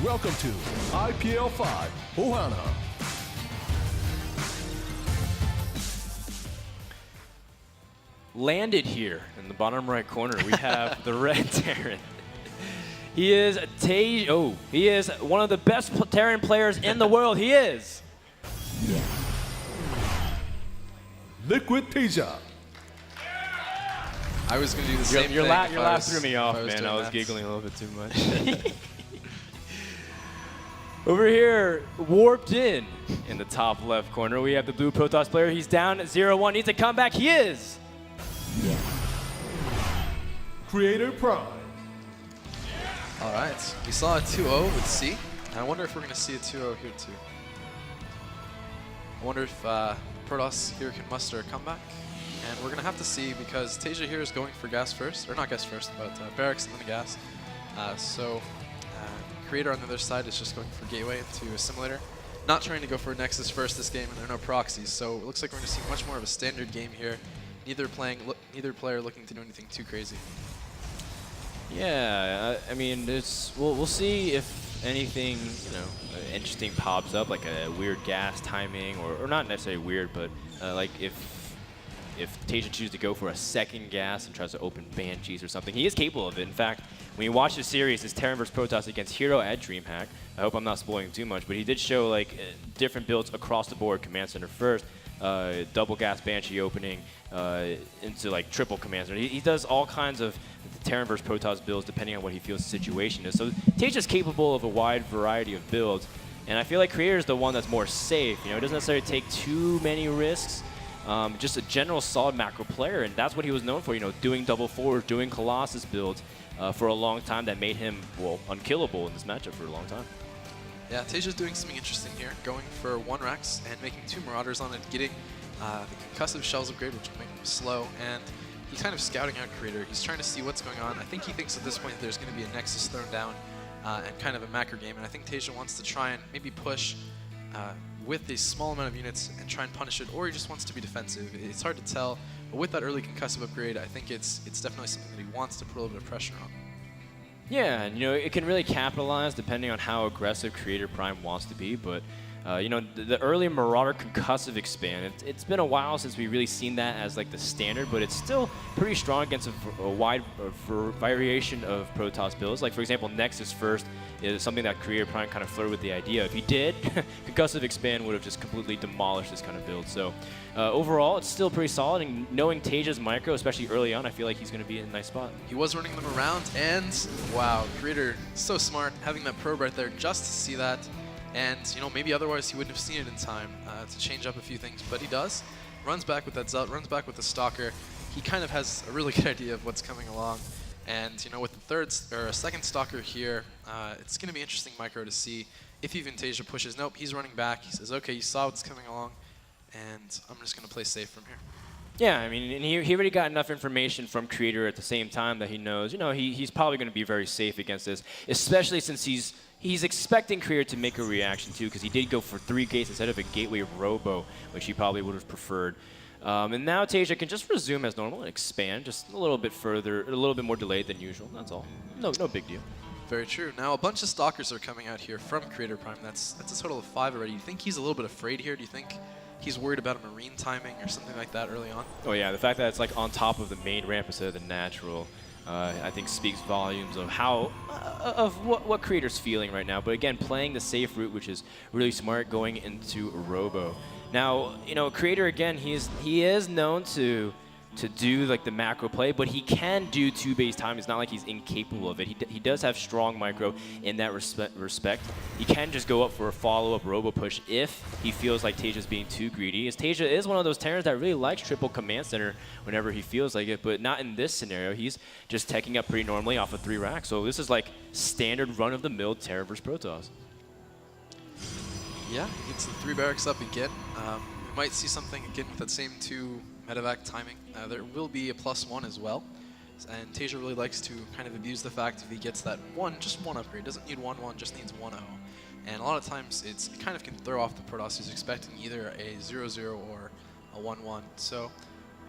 Welcome to IPL 5 Ohana. Landed here in the bottom right corner, we have the red Terran. He is Taeja. Oh, he is one of the best Terran players in the world. He is. Liquid Taeja. I was going to do the same thing. Your laugh threw me off, man. I was that. giggling a little bit too much. Over here, warped in the top left corner, we have the blue Protoss player. He's down 0-1. Needs a comeback. He is. CreatorPrime. All right. We saw a 2-0 with C. I wonder if we're going to see a 2-0 here too. I wonder if Protoss here can muster a comeback. And we're going to have to see because Taeja here is going for gas first. Or not gas first, but barracks and then gas. Creator on the other side is just going for gateway into a simulator. Not trying to go for a Nexus first this game, and there are no proxies. So it looks like we're going to see much more of a standard game here. Neither player looking to do anything too crazy. Yeah, I mean, we'll see if anything interesting pops up, like a weird gas timing, or not necessarily weird, but like if Taeja chooses to go for a second gas and tries to open Banshees or something, he is capable of it. In fact, when you watch the series, it's Terran vs Protoss against Hero at DreamHack. I hope I'm not spoiling too much, but he did show like different builds across the board. Command Center first, double gas Banshee opening into like triple Command Center. He does all kinds of Terran vs Protoss builds depending on what he feels the situation is. So Taeja's capable of a wide variety of builds, and I feel like Creator is the one that's more safe. He doesn't necessarily take too many risks. Just a general solid macro player, and that's what he was known for, doing double forward, doing Colossus builds for a long time that made him, well, unkillable in this matchup for a long time. Yeah, Taeja's doing something interesting here, going for 1 Rex and making 2 Marauders on it, getting the concussive shells upgrade, which will make him slow, and he's kind of scouting out Creator. He's trying to see what's going on. I think he thinks at this point there's going to be a Nexus thrown down and kind of a macro game, and I think Taeja wants to try and maybe push with a small amount of units and try and punish it, or he just wants to be defensive. It's hard to tell, but with that early concussive upgrade, I think it's definitely something that he wants to put a little bit of pressure on. Yeah, and it can really capitalize depending on how aggressive CreatorPrime wants to be, but the early Marauder concussive expand, it's been a while since we've really seen that as like the standard, but it's still pretty strong against a wide variation of Protoss builds. Like for example, Nexus first is something that CreatorPrime kind of flirted with the idea. If he did, concussive expand would have just completely demolished this kind of build. So overall, it's still pretty solid, and knowing Taeja's micro, especially early on, I feel like he's going to be in a nice spot. He was running them around, and wow, Creator, so smart, having that probe right there just to see that. And, maybe otherwise he wouldn't have seen it in time to change up a few things, but he does. Runs back with that Zealot, runs back with the Stalker. He kind of has a really good idea of what's coming along. And, with the second Stalker here, it's going to be interesting micro to see if even Taeja pushes. Nope, he's running back. He says, okay, you saw what's coming along, and I'm just going to play safe from here. Yeah, I mean, and he already got enough information from Creator at the same time that he knows, he's probably going to be very safe against this, especially since he's expecting Creator to make a reaction too, because he did go for 3 gates instead of a gateway robo, which he probably would have preferred. And now Taeja can just resume as normal and expand just a little bit further, a little bit more delayed than usual. That's all. No big deal. Very true. Now a bunch of Stalkers are coming out here from CreatorPrime. That's a total of 5 already. Do you think he's a little bit afraid here? Do you think he's worried about a Marine timing or something like that early on? Oh yeah, the fact that it's like on top of the main ramp instead of the natural, I think speaks volumes of what Creator's feeling right now. But again, playing the safe route, which is really smart, going into a robo. Now, Creator again, he is known to do like the macro play, but he can do 2 base time. It's not like he's incapable of it. He does have strong micro in that respect. He can just go up for a follow-up robo push if he feels like Taeja's being too greedy. As Taeja is one of those Terrans that really likes triple command center whenever he feels like it, but not in this scenario. He's just teching up pretty normally off of 3 racks. So this is like standard run-of-the-mill Terran versus Protoss. Yeah, he gets the 3 barracks up again. We might see something again with that same 2 medevac timing. There will be a +1 as well. And Taeja really likes to kind of abuse the fact if he gets that just one upgrade. Doesn't need 1-1, just needs 1-0. And a lot of times it kind of can throw off the Protoss who's expecting either a 0-0 or a 1-1. So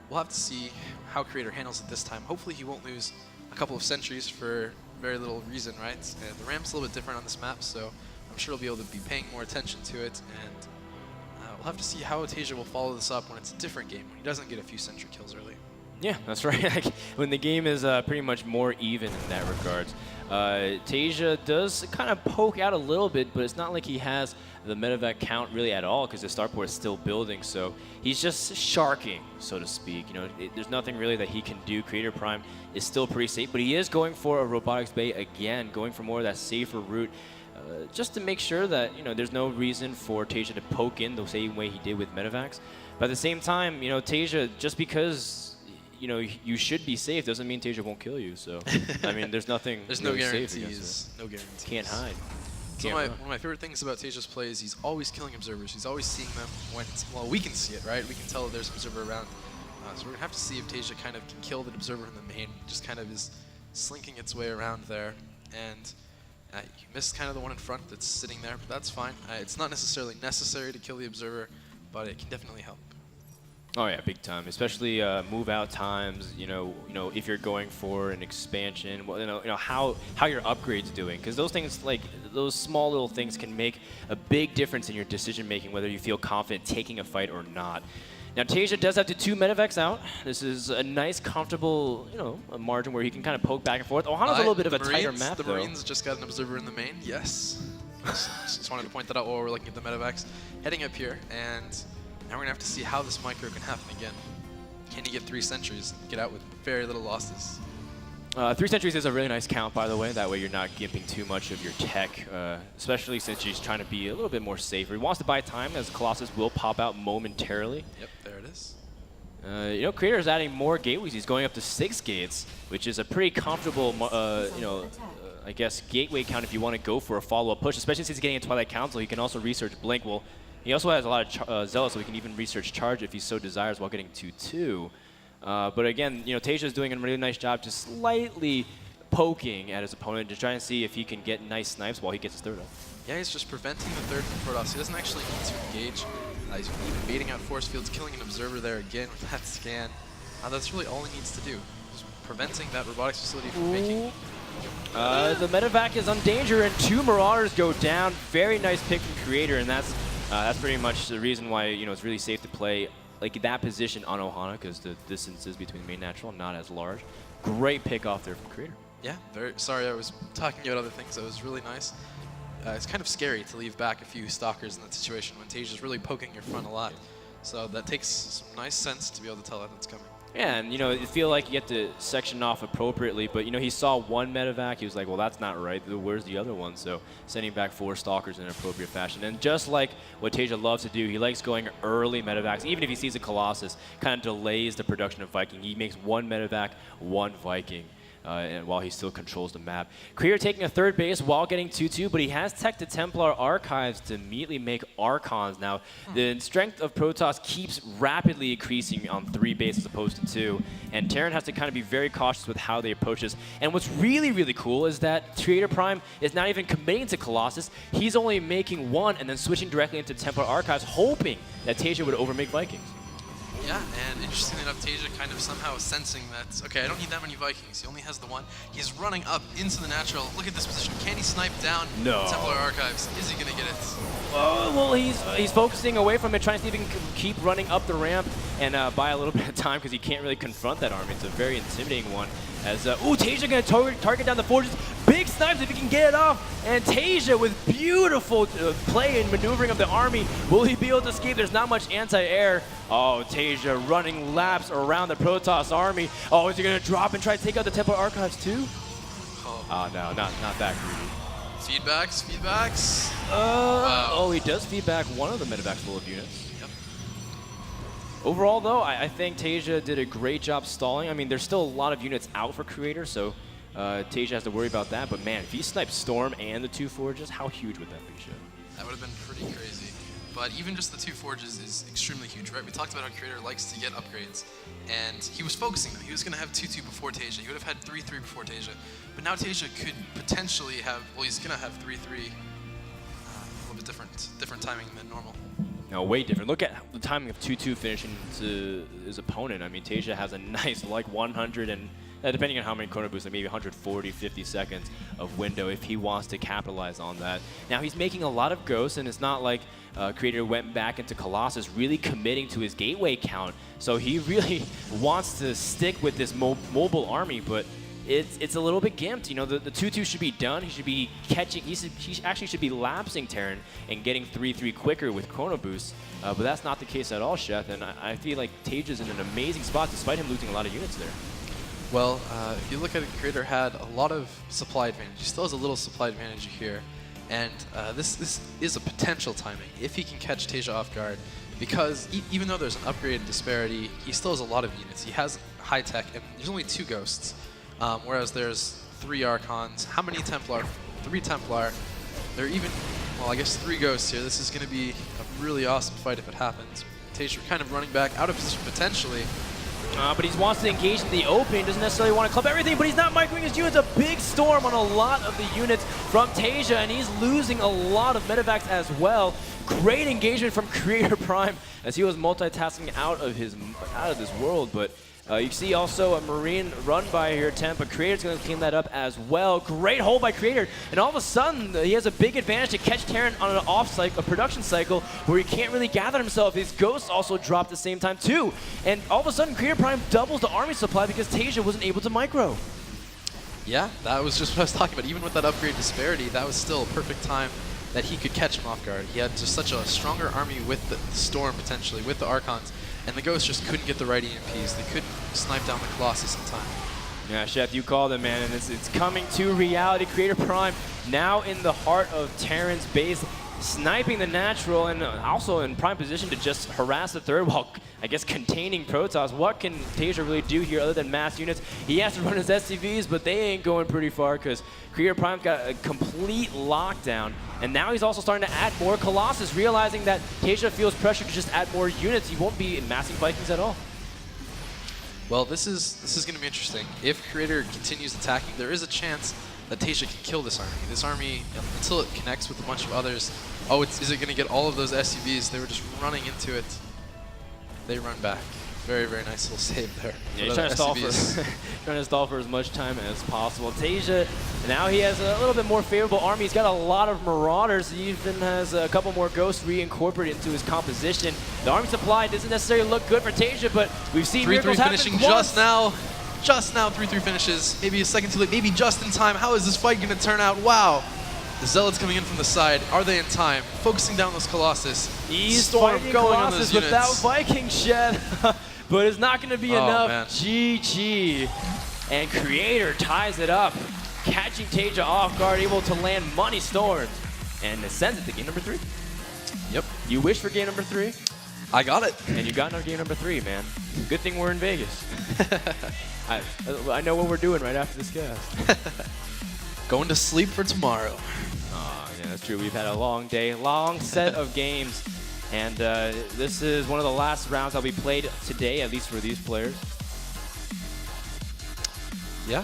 we'll have to see how Creator handles it this time. Hopefully he won't lose a couple of sentries for very little reason, right? And the ramp's a little bit different on this map, so I'm sure he'll be able to be paying more attention to it, and we'll have to see how Taeja will follow this up when it's a different game, when he doesn't get a few sentry kills early. Yeah, that's right. Like, when the game is pretty much more even in that regards. Taeja does kind of poke out a little bit, but it's not like he has the medevac count really at all because the starport is still building. So he's just sharking, so to speak. You know, there's nothing really that he can do. CreatorPrime is still pretty safe, but he is going for a robotics bay again, going for more of that safer route. Just to make sure that, you know, there's no reason for Taeja to poke in the same way he did with medevacs. But at the same time, you know, Taeja, just because you know you should be safe doesn't mean Taeja won't kill you. So I mean, there's nothing. There's really no safe guarantees. No guarantees. Can't hide. So one of my favorite things about Taeja's play is he's always killing observers. He's always seeing them when well, we can see it, right? We can tell that there's an observer around. So we're gonna have to see if Taeja kind of can kill the observer in the main. Just kind of is slinking its way around there, and he missed kind of the one in front that's sitting there, but that's fine. It's not necessarily necessary to kill the observer, but it can definitely help. Oh yeah, big time. Especially move out times. You know, if you're going for an expansion, well, you know how your upgrade's doing, because those things, like those small little things, can make a big difference in your decision making, whether you feel confident taking a fight or not. Now Taeja does have the 2 medevacs out. This is a nice, comfortable, you know, a margin where he can kind of poke back and forth. Ohana's a little bit of a tighter map, the though. Marines just got an observer in the main. Yes. Just wanted to point that out while we're looking at the medevacs. Heading up here, and now we're gonna have to see how this micro can happen again. Can he get 3 sentries and get out with very little losses? 3 sentries is a really nice count, by the way. That way you're not gimping too much of your tech, especially since he's trying to be a little bit more safer. He wants to buy time, as Colossus will pop out momentarily. Yep, there it is. You know, Creator is adding more gateways. He's going up to 6 gates, which is a pretty comfortable, you know, I guess, gateway count if you want to go for a follow-up push, especially since he's getting a Twilight Council. He can also research Blink. Well, he also has a lot of Zealot, so he can even research Charge if he so desires while getting 2-2. But again, you know, Taeja is doing a really nice job just slightly poking at his opponent to try and see if he can get nice snipes while he gets his 3rd up. Yeah, he's just preventing the 3rd from Protoss. He doesn't actually need to engage. He's even baiting out force fields, killing an observer there again with that scan. That's really all he needs to do. Just preventing that robotics facility from making... The medevac is on danger, and 2 Marauders go down. Very nice pick from Creator, and that's pretty much the reason why, you know, it's really safe to play like that position on Ohana, because the distances between main natural not as large. Great pick off there from Creator. Yeah, very sorry I was talking about other things. That was really nice. It's kind of scary to leave back a few stalkers in that situation when Taeja's really poking your front a lot. So that takes some nice sense to be able to tell that that's coming. Yeah, and you know, you feel like you have to section off appropriately, but you know, he saw 1 medevac, he was like, well, that's not right, where's the other one? So sending back 4 stalkers in an appropriate fashion. And just like what Taeja loves to do, he likes going early medevacs. Even if he sees a Colossus, kind of delays the production of Viking. He makes 1 medevac, 1 Viking. And while he still controls the map. Creator taking a 3rd base while getting 2-2, but he has tech the Templar Archives to immediately make Archons. Now, the strength of Protoss keeps rapidly increasing on 3 base as opposed to 2, and Terran has to kind of be very cautious with how they approach this. And what's really, really cool is that CreatorPrime is not even committing to Colossus. He's only making 1 and then switching directly into Templar Archives, hoping that Taeja would overmake Vikings. Yeah, and interestingly enough, Taeja kind of somehow sensing that, okay, I don't need that many Vikings. He only has the 1. He's running up into the natural. Look at this position. Can he snipe down Templar Archives? Is he going to get it? Well, he's focusing away from it, trying to see if he can keep running up the ramp and buy a little bit of time because he can't really confront that army. It's a very intimidating one. As Taeja going to target down the forges. Big snipes if he can get it off. And Taeja with beautiful play and maneuvering of the army. Will he be able to escape? There's not much anti-air. Oh, Taeja running laps around the Protoss army. Oh, is he going to drop and try to take out the Templar Archives too? Oh, no, not that greedy. Feedbacks. Wow. Oh, he does feedback one of the medevacs full of units. Yep. Overall, though, I think Taeja did a great job stalling. I mean, there's still a lot of units out for Creator, so Taeja has to worry about that. But man, if he sniped Storm and the 2 forges, how huge would that be, Shit? That would have been pretty crazy. But even just the 2 forges is extremely huge, right? We talked about how Creator likes to get upgrades, and he was focusing them. He was going to have 2-2 before Taeja. He would have had 3-3 before Taeja. But now Taeja could potentially have, well, he's going to have 3-3. A little bit different timing than normal. No, way different. Look at the timing of 2-2 finishing to his opponent. I mean, Taeja has a nice, like, 100 and depending on how many chrono boosts, like maybe 140, 50 seconds of window if he wants to capitalize on that. Now he's making a lot of ghosts, and it's not like Creator went back into Colossus really committing to his gateway count. So he really wants to stick with this mobile army, but it's a little bit gimped. You know, the 2-2 should be done. He should be catching, he actually should be lapsing Terran and getting 3-3 quicker with chrono boosts. But that's not the case at all, Chef. And I feel like Taeja's in an amazing spot despite him losing a lot of units there. Well, if you look at it, Creator had a lot of supply advantage. He still has a little supply advantage here. And this is a potential timing if he can catch Taeja off guard. Because even though there's an upgrade disparity, he still has a lot of units. He has high tech, and there's only 2 ghosts. Whereas there's 3 Archons. How many Templar? 3 Templar. There are even, well, I guess 3 ghosts here. This is going to be a really awesome fight if it happens. Taeja kind of running back out of position potentially. But he wants to engage in the opening, doesn't necessarily want to club everything, but he's not microing his units. A big storm on a lot of the units from Taeja, and he's losing a lot of medevacs as well. Great engagement from CreatorPrime as he was multitasking out of this world, but you see also a Marine run by here attempt, but Creator's going to clean that up as well. Great hold by Creator, and all of a sudden he has a big advantage to catch Terran on an off cycle, a production cycle, where he can't really gather himself. His ghosts also drop at the same time too, and all of a sudden CreatorPrime doubles the army supply because Taeja wasn't able to micro. Yeah, that was just what I was talking about. Even with that upgrade disparity, that was still a perfect time that he could catch him off guard. He had just such a stronger army with the Storm potentially, with the Archons. And the Ghosts just couldn't get the right EMPs. They couldn't snipe down the Colossus in time. Yeah, Chef, you called it, man, and it's coming to reality. CreatorPrime now in the heart of Terran's base, sniping the natural and also in prime position to just harass the third while, I guess, containing Protoss. What can Taeja really do here other than mass units? He has to run his SCVs, but they ain't going pretty far because CreatorPrime's got a complete lockdown. And now he's also starting to add more Colossus, realizing that Taeja feels pressure to just add more units. He won't be massing Vikings at all. Well, this is going to be interesting. If Creator continues attacking, there is a chance that Taeja can kill this army. This army, until it connects with a bunch of others, oh, is it going to get all of those SUVs? They were just running into it. They run back. Very, very nice little save there. Yeah, he's trying to stall for as much time as possible. Taeja, now he has a little bit more favorable army. He's got a lot of Marauders. He even has a couple more Ghosts reincorporated into his composition. The army supply doesn't necessarily look good for Taeja, but we've seen miracles happen finishing once. just now 3-3 finishes. Maybe a second too late, maybe just in time. How is this fight going to turn out? Wow. The Zealots coming in from the side. Are they in time? Focusing down this Colossus. He's Storm fighting going Colossus on those without units. Viking Shed, but it's not going to be enough. Man. GG. And Creator ties it up, catching Taeja off guard, able to land money storms, and sends it to game number 3. Yep. You wish for game number 3, I got it. and you got no game number 3, man. Good thing we're in Vegas. I know what we're doing right after this cast. Going to sleep for tomorrow. Yeah, that's true. We've had a long day, long set of games. And this is one of the last rounds that'll be played today, at least for these players. Yeah,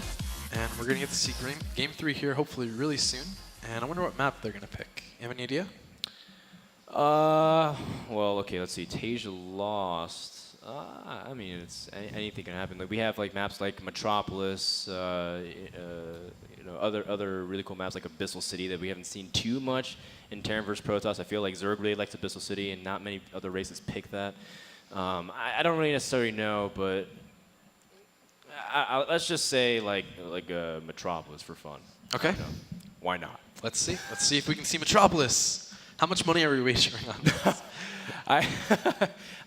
and we're going to get to see game 3 here hopefully really soon. And I wonder what map they're going to pick. You have any idea? Well, okay, let's see. Taeja lost. I mean, it's anything can happen. Like we have like maps like Metropolis, you know, other really cool maps like Abyssal City that we haven't seen too much in Terran vs Protoss. I feel like ZerG really likes Abyssal City, and not many other races pick that. I don't really necessarily know, but let's just say like Metropolis for fun. Okay. You know, why not? Let's see. Let's see if we can see Metropolis. How much money are we wagering on this?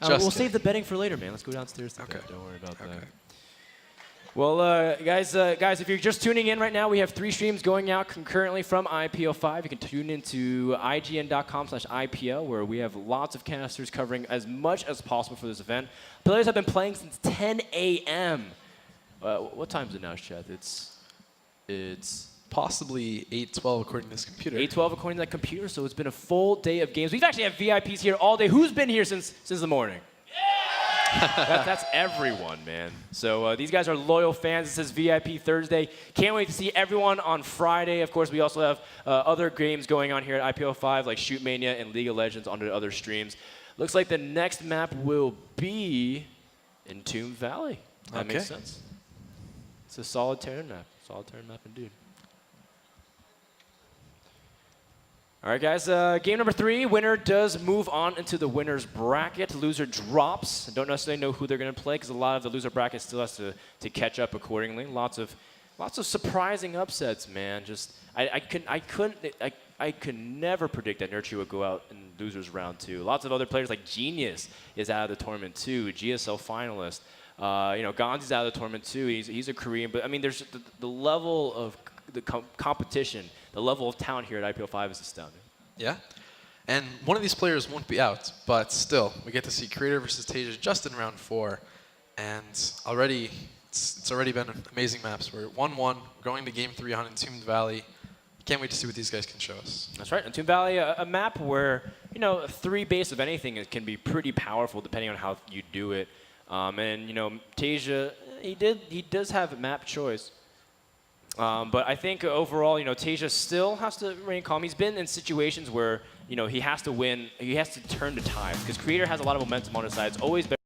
We'll save the betting for later, man. Let's go downstairs to bet. Don't worry about that. Well, guys, if you're just tuning in right now, we have 3 streams going out concurrently from IPL5. You can tune into IGN.com/IPL, where we have lots of casters covering as much as possible for this event. Players have been playing since 10 a.m. What time is it now, Chet? It's Possibly 8:12 according to this computer. 8:12 according to that computer, so it's been a full day of games. We've actually had VIPs here all day. Who's been here since the morning? Yeah! That's everyone, man. So these guys are loyal fans. It says VIP Thursday. Can't wait to see everyone on Friday. Of course, we also have other games going on here at IPL5, like Shoot Mania and League of Legends on the other streams. Looks like the next map will be in Tomb Valley. That makes sense. It's a solid Terran map. Solid Terran map indeed. All right, guys. Game number 3. Winner does move on into the winner's bracket. Loser drops. I don't necessarily know who they're going to play because a lot of the loser bracket still has to catch up accordingly. Lots of surprising upsets, man. Just I could never predict that NMrUUG would go out in losers round 2. Lots of other players like Genius is out of the tournament too. GSL finalist. Gonzi's out of the tournament too. He's a Korean, but I mean, there's the level of the competition, the level of talent here at IPL 5 is astounding. Yeah, and one of these players won't be out, but still, we get to see Creator versus Taeja just in round 4, and already it's already been amazing maps. We're 1-1, going to game 3 on Entombed Valley. Can't wait to see what these guys can show us. That's right, Entombed Valley, a map where 3 base of anything can be pretty powerful depending on how you do it. And Taeja, he does have map choice. But I think overall, Taeja still has to remain calm. He's been in situations where, he has to win, he has to turn the tide because Creator has a lot of momentum on his side. It's always better